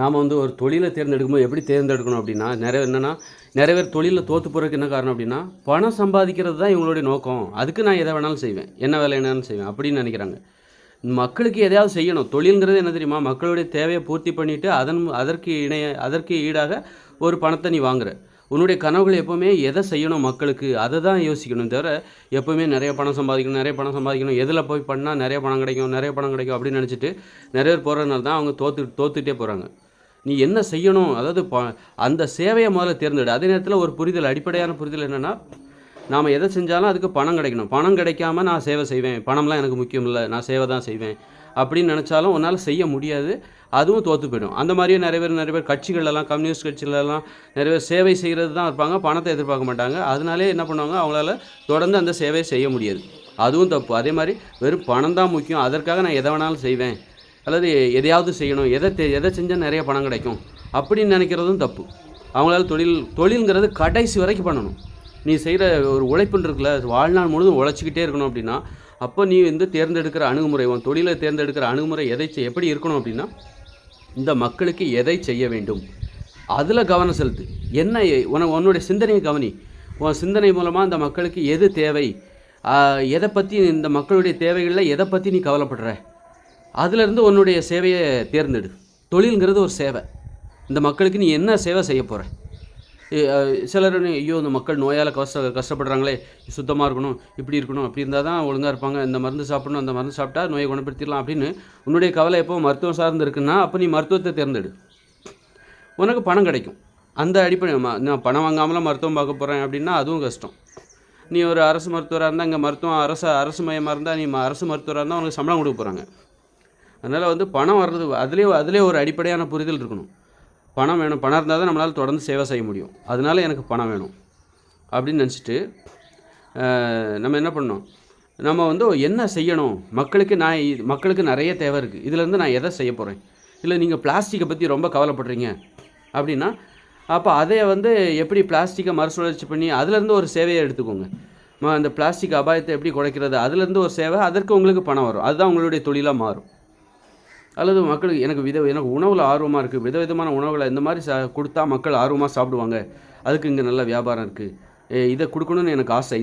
நாம் வந்து ஒரு தொழிலை தேர்ந்தெடுக்கும்போது எப்படி தேர்ந்தெடுக்கணும் அப்படின்னா, நிறைய பேர் தொழிலில் தோற்று போகிறதுக்கு என்ன காரணம் அப்படின்னா, பணம் சம்பாதிக்கிறது தான் இவங்களுடைய நோக்கம். அதுக்கு நான் எதை வேணாலும் செய்வேன். என்ன வேலை வேணாலும் செய்வேன் அப்படின்னு நினைக்கிறாங்க. மக்களுக்கு எதையாவது செய்யணும். தொழில்ங்கிறது என்ன தெரியுமா? மக்களுடைய தேவையை பூர்த்தி பண்ணிட்டு, அதற்கு ஈடாக ஒரு பணத்தை நீ வாங்குற. உன்னுடைய கனவுகள் எப்போவுமே எதை செய்யணும் மக்களுக்கு, அதை தான் யோசிக்கணும் தவிர, எப்போவுமே நிறைய பணம் சம்பாதிக்கணும், நிறைய பணம் சம்பாதிக்கணும், எதில் போய் பண்ணால் நிறைய பணம் கிடைக்கும், நிறைய பணம் கிடைக்கும் அப்படின்னு நினச்சிட்டு நிறைய பேர் போகிறதுனால தான் அவங்க தோத்துக்கிட்டே போகிறாங்க. நீ என்ன செய்யணும், அதாவது அந்த சேவையை முதல்ல தேர்ந்தெடு. அதே நேரத்தில் ஒரு புரிதல், அடிப்படையான புரிதல் என்னென்னா, நாம் எதை செஞ்சாலும் அதுக்கு பணம் கிடைக்கணும். பணம் கிடைக்காம நான் சேவை செய்வேன், பணம்லாம் எனக்கு முக்கியம் இல்லை, நான் சேவை தான் செய்வேன் அப்படின்னு நினச்சாலும் உன்னால் செய்ய முடியாது. அதுவும் தோற்று போயிடும். அந்த மாதிரியே நிறைய பேர் கட்சிகளெல்லாம், கம்யூனிஸ்ட் கட்சிகளெல்லாம் நிறைய பேர் சேவை செய்கிறது தான் இருப்பாங்க, பணத்தை எதிர்பார்க்க மாட்டாங்க. அதனாலே என்ன பண்ணுவாங்க, அவங்களால தொடர்ந்து அந்த சேவையை செய்ய முடியாது. அதுவும் தப்பு. அதே மாதிரி வெறும் பணம் தான் முக்கியம், அதற்காக நான் எதை வேணாலும் செய்வேன், அல்லது எதையாவது செய்யணும், எதை செஞ்சால் நிறைய பணம் கிடைக்கும் அப்படின்னு நினைக்கிறதும் தப்பு. அவங்களால தொழில்ங்கிறது கடைசி வரைக்கும் பண்ணணும். நீ செய்கிற ஒரு உழைப்புன்னு இருக்குல்ல, வாழ்நாள் முழுதும் உழைச்சிக்கிட்டே இருக்கணும் அப்படின்னா, அப்போ நீ வந்து தேர்ந்தெடுக்கிற அணுகுமுறை, உன் தொழிலை தேர்ந்தெடுக்கிற அணுகுமுறை எப்படி இருக்கணும் அப்படின்னா, இந்த மக்களுக்கு எதை செய்ய வேண்டும் அதில் கவனம் செலுத்து. என்ன உன்னுடைய சிந்தனையை கவனி. உன் சிந்தனை மூலமாக இந்த மக்களுக்கு எது தேவை, எதை பற்றி, இந்த மக்களுடைய தேவைகளில் எதை பற்றி நீ கவலைப்படுற, அதிலிருந்து உன்னுடைய சேவையை தேர்ந்தெடு. தொழில்ங்கிறது ஒரு சேவை. இந்த மக்களுக்கு நீ என்ன சேவை செய்ய போகிற? சிலர் ஐயோ இந்த மக்கள் நோயால் கஷ்டப்படுறாங்களே, சுத்தமாக இருக்கணும், இப்படி இருக்கணும், அப்படி இருந்தால் தான் ஒழுங்காக இருப்பாங்க, இந்த மருந்து சாப்பிடணும், அந்த மருந்து சாப்பிட்டா நோயை குணப்படுத்திடலாம் அப்படின்னு உன்னுடைய கவலை எப்போ மருத்துவம் சார்ந்து இருக்குன்னா, அப்போ நீ மருத்துவத்தை தேர்ந்தெடு. உனக்கு பணம் கிடைக்கும். அந்த அடிப்படை நான் பணம் வாங்காமலாம் மருத்துவம் பார்க்க போகிறேன் அப்படின்னா அதுவும் கஷ்டம். நீ ஒரு அரசு மருத்துவராக இருந்தால், இங்கே மருத்துவம் அரசு மையமாக இருந்தால், நீ அரசு மருத்துவராக இருந்தால் உனக்கு சம்பளம் கொடுக்க போகிறாங்க. அதனால் வந்து பணம் வர்றது அதிலே ஒரு அடிப்படையான புரிதல் இருக்கணும். பணம் வேணும், பணம் இருந்தால் தான் நம்மளால் தொடர்ந்து சேவை செய்ய முடியும். அதனால எனக்கு பணம் வேணும் அப்படின்னு நினச்சிட்டு நம்ம என்ன பண்ணணும், நம்ம வந்து என்ன செய்யணும், மக்களுக்கு நிறைய தேவை இருக்குது, இதுலேருந்து நான் எதை செய்ய போகிறேன். இல்லை நீங்கள் பிளாஸ்டிக்கை பற்றி ரொம்ப கவலைப்படுறீங்க அப்படின்னா, அப்போ அதை வந்து எப்படி பிளாஸ்டிக்கை மறுசுழற்சி பண்ணி அதுலேருந்து ஒரு சேவையை எடுத்துக்கோங்க. அந்த பிளாஸ்டிக் அபாயத்தை எப்படி குறைக்கிறது, அதுலேருந்து ஒரு சேவை, அதற்கு உங்களுக்கு பணம் வரும். அதுதான் உங்களுடைய தொழிலாக மாறும். அல்லது மக்களுக்கு எனக்கு உணவில் ஆர்வமாக இருக்குது, விதவிதமான உணவுகளை இந்த மாதிரி கொடுத்தா மக்கள் ஆர்வமாக சாப்பிடுவாங்க, அதுக்கு இங்கே நல்ல வியாபாரம் இருக்குது, இதை கொடுக்கணுன்னு எனக்கு ஆசை,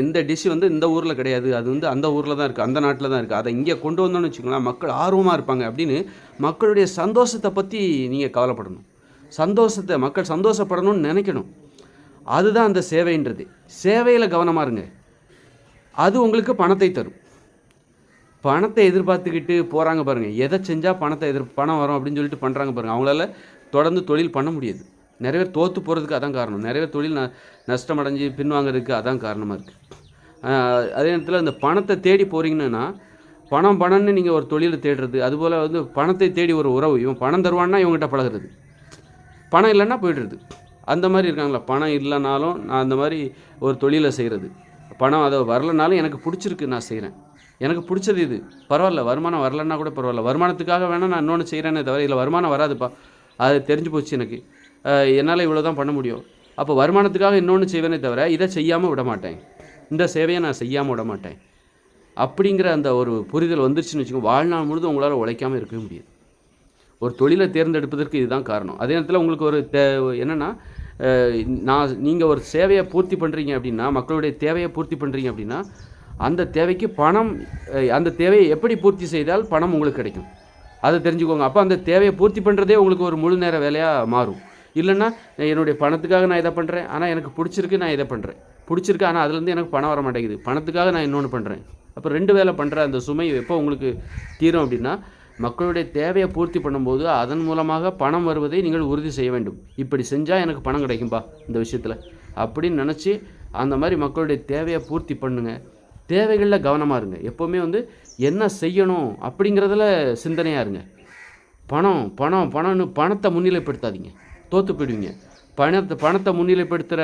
இந்த டிஷ் வந்து இந்த ஊரில் கிடையாது, அது வந்து அந்த ஊரில் தான் இருக்குது, அந்த நாட்டில் தான் இருக்குது, அதை இங்கே கொண்டு வந்தோன்னு வச்சுக்கோங்களேன், மக்கள் ஆர்வமாக இருப்பாங்க அப்படின்னு மக்களுடைய சந்தோஷத்தை பற்றி நீங்கள் கவலைப்படணும். மக்கள் சந்தோஷப்படணும்னு நினைக்கணும். அதுதான் அந்த சேவைன்றது. சேவையில் கவனமாக இருங்க. அது உங்களுக்கு பணத்தை தரும். பணத்தை எதிர்பார்த்துக்கிட்டு போகிறாங்க பாருங்கள், எதை செஞ்சால் பணம் வரும் அப்படின்னு சொல்லிட்டு பண்ணுறாங்க பாருங்கள், அவங்களால தொடர்ந்து தொழில் பண்ண முடியாது. நிறைய பேர் தோற்று போகிறதுக்கு அதான் காரணம். நிறைய பேர் தொழில் நஷ்டமடைஞ்சு பின்வாங்கிறதுக்கு அதான் காரணமாக இருக்குது. அதே நேரத்தில் இந்த பணத்தை தேடி போகிறீங்கன்னா, பணம்னு நீங்கள் ஒரு தொழிலை தேடுறது, அதுபோல் வந்து பணத்தை தேடி ஒரு உறவு, இவன் பணம் தருவான்னா இவங்ககிட்ட பழகிறது, பணம் இல்லைன்னா போய்டுறது, அந்த மாதிரி இருக்காங்களா. பணம் இல்லைனாலும் நான் அந்த மாதிரி ஒரு தொழிலை செய்கிறது, பணம் அதை வரலைனாலும் எனக்கு பிடிச்சிருக்கு, நான் செய்கிறேன், எனக்கு பிடிச்சது இது, பரவாயில்ல, வருமானம் வரலன்னா கூட பரவாயில்ல, வருமானத்துக்காக வேணால் நான் இன்னொன்று செய்கிறேனே தவிர இல்லை வருமானம் வராதுப்பா, அது தெரிஞ்சு போச்சு எனக்கு, என்னால் இவ்வளோ தான் பண்ண முடியும், அப்போ வருமானத்துக்காக இன்னொன்று செய்வேனே தவிர இதை செய்யாமல் விட மாட்டேன், இந்த சேவையை நான் செய்யாமல் விட மாட்டேன் அப்படிங்கிற அந்த ஒரு புரிதல் வந்துருச்சுன்னு வச்சுக்கோங்க, வாழ்நாள் முழுதும் உங்களால் உழைக்காமல் இருக்கவே முடியாது. ஒரு தொழிலை தேர்ந்தெடுப்பதற்கு இதுதான் காரணம். அதே நேரத்தில் உங்களுக்கு ஒரு என்னென்னா, நீங்கள் ஒரு சேவையை பூர்த்தி பண்ணுறீங்க அப்படின்னா, மக்களுடைய தேவையை பூர்த்தி பண்ணுறீங்க அப்படின்னா, அந்த தேவைக்கு பணம், அந்த தேவையை எப்படி பூர்த்தி செய்தால் பணம் உங்களுக்கு கிடைக்கும் அதை தெரிஞ்சுக்கோங்க. அப்போ அந்த தேவையை பூர்த்தி பண்ணுறதே உங்களுக்கு ஒரு முழு நேர வேலையாக மாறும். இல்லைன்னா என்னுடைய பணத்துக்காக நான் இதை பண்ணுறேன், ஆனால் எனக்கு பிடிச்சிருக்கு, நான் இதை பண்ணுறேன், பிடிச்சிருக்கு ஆனால் அதுலேருந்து எனக்கு பணம் வர மாட்டேங்குது, பணத்துக்காக நான் இன்னொன்று பண்ணுறேன். அப்போ 2 வேலை பண்ணுற அந்த சுமை எப்போ உங்களுக்கு தீரும் அப்படின்னா, மக்களுடைய தேவையை பூர்த்தி பண்ணும்போது அதன் மூலமாக பணம் வருவதை நீங்கள் உறுதி செய்ய வேண்டும். இப்படி செஞ்சால் எனக்கு பணம் கிடைக்கும்பா இந்த விஷயத்தில் அப்படின்னு நினச்சி அந்த மாதிரி மக்களுடைய தேவையை பூர்த்தி பண்ணுங்கள். தேவைகளில் கவனமாக இருங்க. எப்போவுமே வந்து என்ன செய்யணும் அப்படிங்கிறதுல சிந்தனையாக இருங்க. பணம்னு பணத்தை முன்னிலைப்படுத்தாதீங்க, தோற்று போயிடுவீங்க. பணத்தை முன்னிலைப்படுத்துகிற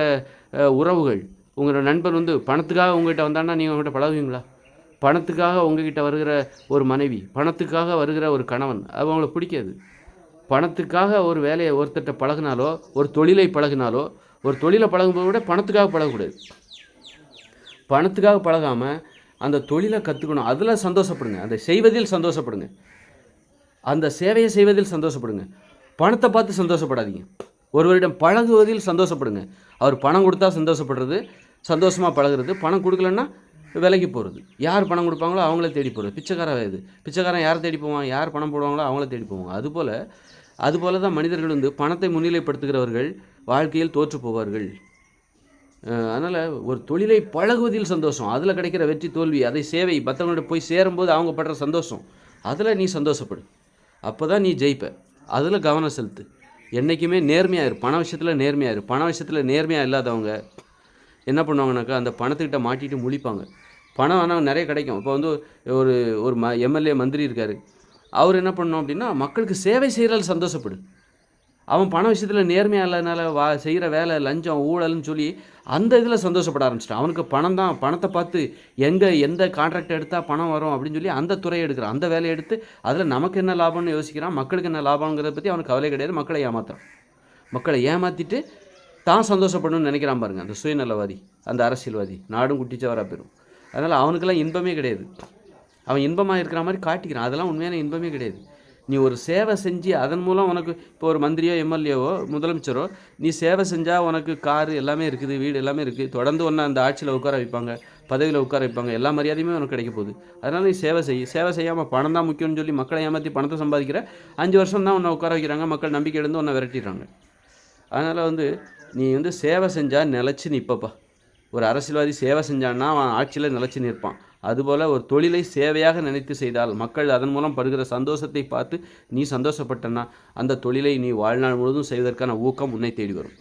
உறவுகள், உங்களோட நண்பர் வந்து பணத்துக்காக உங்கள்கிட்ட வந்தான்னா நீங்கள் உங்கள்கிட்ட பழகுவீங்களா? பணத்துக்காக உங்ககிட்ட வருகிற ஒரு மனைவி, பணத்துக்காக வருகிற ஒரு கணவன், அது அவங்களுக்கு பிடிக்காது. பணத்துக்காக ஒரு வேலையை ஒருத்தர்கிட்ட பழகினாலோ, ஒரு தொழிலை பழகினாலோ, ஒரு தொழிலை பழகும்போது கூட பணத்துக்காக பழகக்கூடாது. பணத்துக்காக பழகாமல் அந்த தொழிலை கற்றுக்கணும், அதில் சந்தோஷப்படுங்க, அதை செய்வதில் சந்தோஷப்படுங்க, அந்த சேவையை செய்வதில் சந்தோஷப்படுங்க. பணத்தை பார்த்து சந்தோஷப்படாதீங்க. ஒருவரிடம் பழகுவதில் சந்தோஷப்படுங்க. அவர் பணம் கொடுத்தா சந்தோஷப்படுறது, சந்தோஷமாக பழகுறது. பணம் கொடுக்கலன்னா விலைக்கு போகிறது. யார் பணம் கொடுப்பாங்களோ அவங்கள தேடி போகிறது. பிச்சைக்காரன் இது. பிச்சைக்காரன் யாரை தேடி போவான்? யார் பணம் போடுவாங்களோ அவங்கள தேடி போவாங்க. அதுபோல் தான் மனிதர்கள் வந்து பணத்தை முன்னிலைப்படுத்துகிறவர்கள் வாழ்க்கையில் தோற்று போவார்கள். அதனால் ஒரு தொழிலை பழகுவதில் சந்தோஷம், அதில் கிடைக்கிற வெற்றி தோல்வி, அதை சேவை மற்றவங்கள்ட்ட போய் சேரும்போது அவங்க படுற சந்தோஷம், அதில் நீ சந்தோஷப்படு. அப்போ தான் நீ ஜெயிப்ப. அதில் கவனம் செலுத்து. என்றைக்குமே நேர்மையாயிரு. பண விஷயத்தில் நேர்மையாயிரு. பண விஷயத்தில் நேர்மையாக இல்லாதவங்க என்ன பண்ணுவாங்கனாக்கா, அந்த பணத்துக்கிட்ட மாட்டிட்டு முழிப்பாங்க. பணம் ஆனால் நிறைய கிடைக்கும். இப்போ வந்து ஒரு ஒரு எம்எல்ஏ மந்திரி இருக்கார். அவர் என்ன பண்ணணும் அப்படின்னா, மக்களுக்கு சேவை செய்கிறதில் சந்தோஷப்படு. அவன் பண விஷயத்தில் நேர்மையாக இல்லாதனால செய்கிற வேலை லஞ்சம் ஊழல்னு சொல்லி அந்த இதில் சந்தோஷப்பட ஆரம்பிச்சிட்டான். அவனுக்கு பணத்தை பார்த்து எந்த கான்ட்ராக்ட் எடுத்தால் பணம் வரும் அப்படின்னு சொல்லி அந்த துறையை எடுக்கிறான். அந்த வேலையை எடுத்து அதில் நமக்கு என்ன லாபம்னு யோசிக்கிறான். மக்களுக்கு என்ன லாபங்கிறத பற்றி அவனுக்கு கவலை கிடையாது. மக்களை ஏமாத்துறான். மக்களை ஏமாற்றிட்டு தான் சந்தோஷப்படணும்னு நினைக்கிறான் பாருங்கள், அந்த சுயநலவாதி, அந்த அரசியல்வாதி. நாடும் குட்டிச்சவராக போயிடும். அதனால் அவனுக்கெல்லாம் இன்பமே கிடையாது. அவன் இன்பமாக இருக்கிற மாதிரி காட்டிக்கிறான். அதெல்லாம் உண்மையான இன்பமே கிடையாது. நீ ஒரு சேவை செஞ்சு அதன் மூலம் உனக்கு இப்போ ஒரு மந்திரியோ எம்எல்ஏவோ முதலமைச்சரோ நீ சேவை செஞ்சால் உனக்கு காரு எல்லாமே இருக்குது, வீடு எல்லாமே இருக்குது, தொடர்ந்து ஒன்று அந்த ஆட்சியில் உட்கார வைப்பாங்க, பதவியில் உட்கார வைப்பாங்க, எல்லா மரியாதையுமே உனக்கு கிடைக்க போகுது. அதனால் நீ சேவை செய்யாமல் பணம் தான் முக்கியம்னு சொல்லி மக்களை ஏமாற்றி பணத்தை சம்பாதிக்கிற 5 வருஷம் தான் உன்னை உட்கார வைக்கிறாங்க. மக்கள் நம்பிக்கை இழந்து உன்னை விரட்டிடுறாங்க. அதனால் வந்து நீ வந்து சேவை செஞ்சால் நிலச்சி நிற்பப்பா. ஒரு அரசியல்வாதி சேவை செஞ்சான்னா அவன் ஆட்சியில் நிலச்சி நிற்பான். அதுபோல் ஒரு தொழிலை சேவையாக நினைத்து செய்தால் மக்கள் அதன் மூலம் படுகிற சந்தோஷத்தை பார்த்து நீ சந்தோஷப்பட்டனா அந்த தொழிலை நீ வாழ்நாள் முழுவதும் செய்வதற்கான ஊக்கம் உன்னை தேடி வரும்.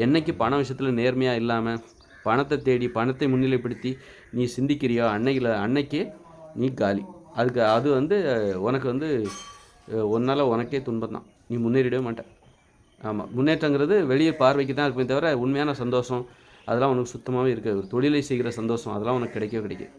என்னைக்கு பண விஷயத்தில் நேர்மையாக இல்லாமல் பணத்தை தேடி பணத்தை முன்னிலைப்படுத்தி நீ சிந்திக்கிறியோ அன்னைக்கே நீ காலி. அது வந்து உனக்கு வந்து ஒன்றால் உனக்கே துன்பம் தான். நீ முன்னேறிடவே மாட்டேன். ஆமாம், முன்னேற்றங்கிறது வெளியே பார்வைக்கு தான் இருக்குமே தவிர உண்மையான சந்தோஷம் அதெல்லாம் உனக்கு சுத்தமாகவே இருக்காது. ஒரு தொழிலை செய்கிற சந்தோஷம் அதெல்லாம் உனக்கு கிடைக்கவே கிடைக்காது.